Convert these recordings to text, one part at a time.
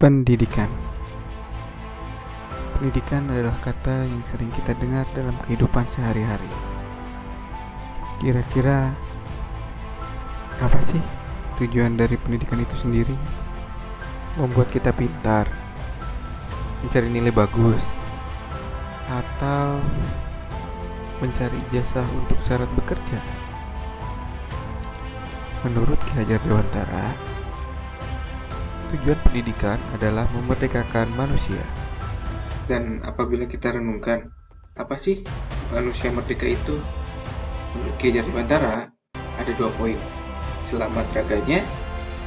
Pendidikan. Pendidikan adalah kata yang sering kita dengar dalam kehidupan sehari-hari. Kira-kira apa sih tujuan dari pendidikan itu sendiri? Membuat kita pintar, mencari nilai bagus, atau mencari ijazah untuk syarat bekerja? Menurut Ki Hajar Dewantara, tujuan pendidikan adalah memerdekakan manusia. Dan apabila kita renungkan, apa sih manusia merdeka itu? Menurut Ki Hajar Dewantara, ada 2 poin. Selamat raganya,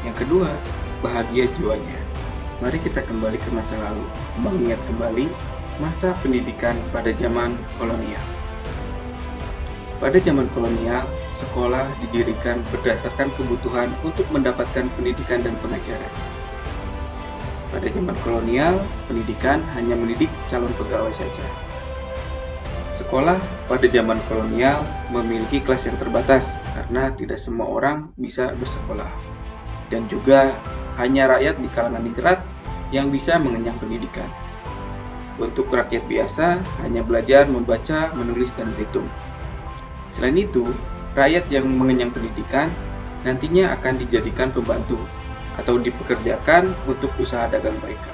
yang kedua, bahagia jiwanya. Mari kita kembali ke masa lalu, mengingat kembali masa pendidikan pada zaman kolonial. Pada zaman kolonial, sekolah didirikan berdasarkan kebutuhan untuk mendapatkan pendidikan dan pengajaran. Pada zaman kolonial, pendidikan hanya mendidik calon pegawai saja. Sekolah pada zaman kolonial memiliki kelas yang terbatas karena tidak semua orang bisa bersekolah. Dan juga hanya rakyat di kalangan ningrat yang bisa mengenyang pendidikan. Untuk rakyat biasa hanya belajar membaca, menulis, dan berhitung. Selain itu, rakyat yang mengenyang pendidikan nantinya akan dijadikan pembantu atau dipekerjakan untuk usaha dagang mereka.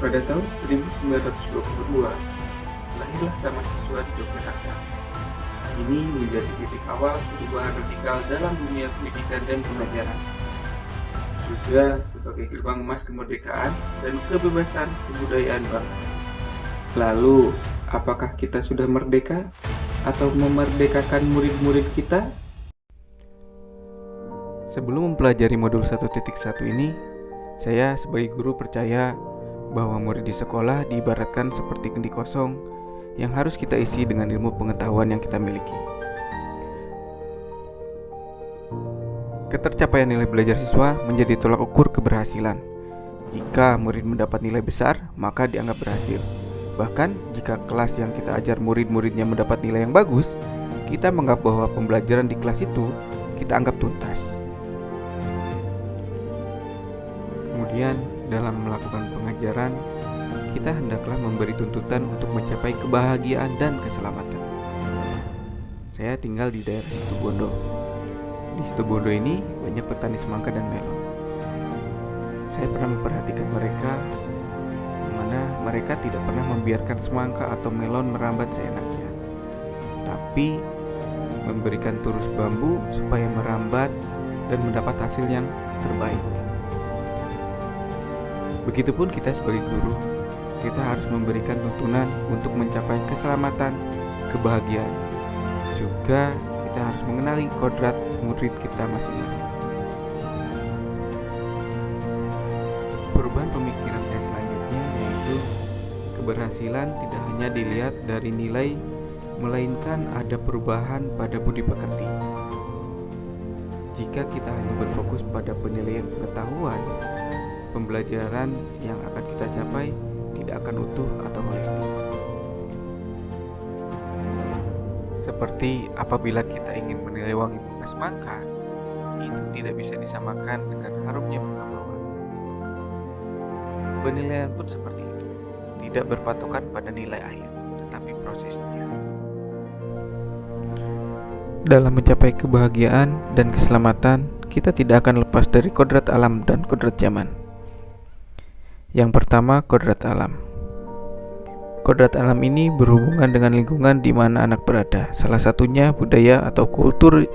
Pada tahun 1922, lahirlah Taman Siswa di Yogyakarta. Ini menjadi titik awal perubahan radikal dalam dunia pendidikan dan pengajaran. Juga sebagai gerbang emas kemerdekaan dan kebebasan kebudayaan bangsa. Lalu, apakah kita sudah merdeka atau memerdekakan murid-murid kita? Sebelum mempelajari modul 1.1 ini, saya sebagai guru percaya bahwa murid di sekolah diibaratkan seperti kendi kosong yang harus kita isi dengan ilmu pengetahuan yang kita miliki. Ketercapaian nilai belajar siswa menjadi tolak ukur keberhasilan. Jika murid mendapat nilai besar, maka dianggap berhasil. Bahkan jika kelas yang kita ajar murid-muridnya mendapat nilai yang bagus, kita menganggap bahwa pembelajaran di kelas itu kita anggap tuntas. Kemudian dalam melakukan pengajaran, kita hendaklah memberi tuntutan untuk mencapai kebahagiaan dan keselamatan. Saya tinggal di daerah Situbondo. Di Situbondo ini banyak petani semangka dan melon. Saya pernah memperhatikan mereka, di mana mereka tidak pernah membiarkan semangka atau melon merambat seenaknya, tapi memberikan turus bambu supaya merambat dan mendapat hasil yang terbaik. Begitupun kita sebagai guru, kita harus memberikan tuntunan untuk mencapai keselamatan, kebahagiaan. Juga kita harus mengenali kodrat murid kita masing-masing. Perubahan pemikiran saya selanjutnya yaitu keberhasilan tidak hanya dilihat dari nilai, melainkan ada perubahan pada budi pekerti. Jika kita hanya berfokus pada penilaian pengetahuan, pembelajaran yang akan kita capai tidak akan utuh atau holistik. Seperti apabila kita ingin menilai wangi bunga semangka, itu tidak bisa disamakan dengan harumnya bunga mawar. Penilaian pun seperti itu, tidak berpatokan pada nilai akhir, tetapi prosesnya. Dalam mencapai kebahagiaan dan keselamatan, kita tidak akan lepas dari kodrat alam dan kodrat zaman. Yang pertama, kodrat alam. Kodrat alam ini berhubungan dengan lingkungan di mana anak berada. Salah satunya budaya atau kultur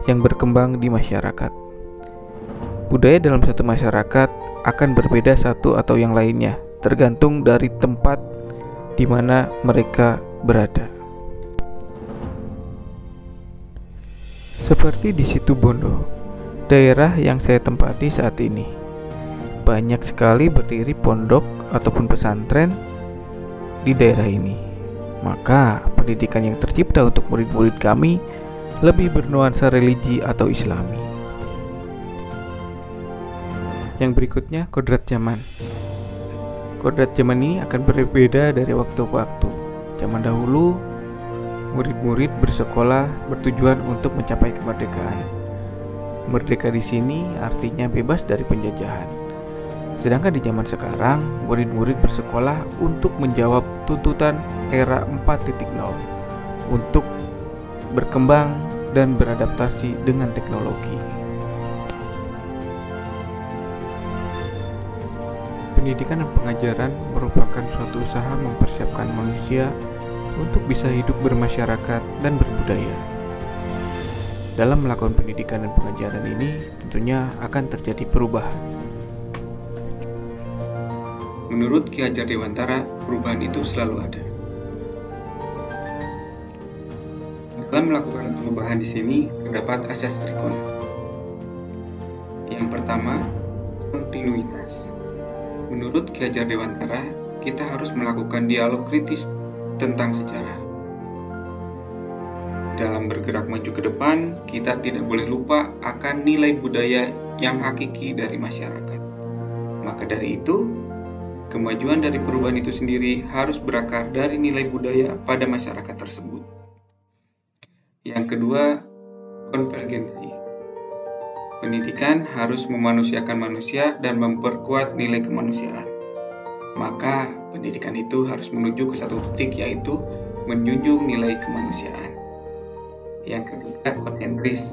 yang berkembang di masyarakat. Budaya dalam satu masyarakat akan berbeda satu atau yang lainnya, tergantung dari tempat di mana mereka berada. Seperti di Situbondo, daerah yang saya tempati saat ini. Banyak sekali berdiri pondok ataupun pesantren di daerah ini. Maka pendidikan yang tercipta untuk murid-murid kami lebih bernuansa religi atau islami. Yang berikutnya, kodrat zaman. Kodrat zaman ini akan berbeda dari waktu ke waktu. Zaman dahulu, murid-murid bersekolah bertujuan untuk mencapai kemerdekaan. Merdeka di sini artinya bebas dari penjajahan. Sedangkan di zaman sekarang, murid-murid bersekolah untuk menjawab tuntutan era 4.0 untuk berkembang dan beradaptasi dengan teknologi. Pendidikan dan pengajaran merupakan suatu usaha mempersiapkan manusia untuk bisa hidup bermasyarakat dan berbudaya. Dalam melakukan pendidikan dan pengajaran ini, tentunya akan terjadi perubahan. Menurut Ki Hajar Dewantara, perubahan itu selalu ada. Dalam melakukan perubahan di sini terdapat asas trikon. Yang pertama, kontinuitas. Menurut Ki Hajar Dewantara, kita harus melakukan dialog kritis tentang sejarah. Dalam bergerak maju ke depan, kita tidak boleh lupa akan nilai budaya yang hakiki dari masyarakat. Maka dari itu, kemajuan dari perubahan itu sendiri harus berakar dari nilai budaya pada masyarakat tersebut. Yang kedua, konvergensi. Pendidikan harus memanusiakan manusia dan memperkuat nilai kemanusiaan. Maka, pendidikan itu harus menuju ke satu titik, yaitu menjunjung nilai kemanusiaan. Yang ketiga, konsentris.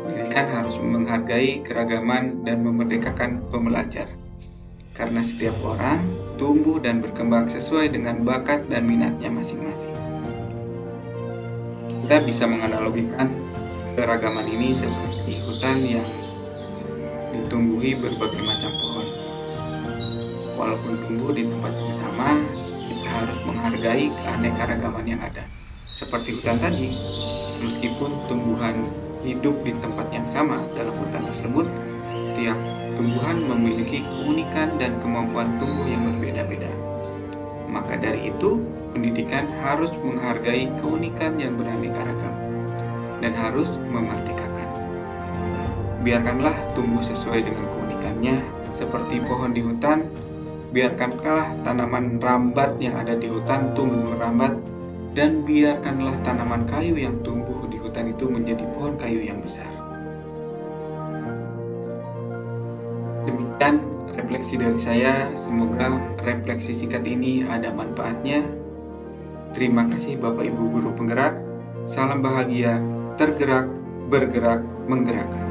Pendidikan harus menghargai keragaman dan memerdekakan pembelajar. Karena setiap orang tumbuh dan berkembang sesuai dengan bakat dan minatnya masing-masing. Kita bisa menganalogikan keragaman ini seperti hutan yang ditumbuhi berbagai macam pohon. Walaupun tumbuh di tempat yang sama, kita harus menghargai keanekaragaman yang ada. Seperti hutan tadi, meskipun tumbuhan hidup di tempat yang sama dalam hutan tersebut, tiap tumbuhan memiliki keunikan dan kemampuan tumbuh yang berbeda-beda. Maka dari itu, pendidikan harus menghargai keunikan yang beraneka ragam dan harus memerdekakan. Biarkanlah tumbuh sesuai dengan keunikannya, seperti pohon di hutan. Biarkanlah tanaman rambat yang ada di hutan tumbuh merambat, dan biarkanlah tanaman kayu yang tumbuh di hutan itu menjadi pohon kayu yang besar. Demikian refleksi dari saya. Semoga refleksi singkat ini ada manfaatnya. Terima kasih Bapak Ibu Guru Penggerak. Salam bahagia, tergerak, bergerak, menggerakkan.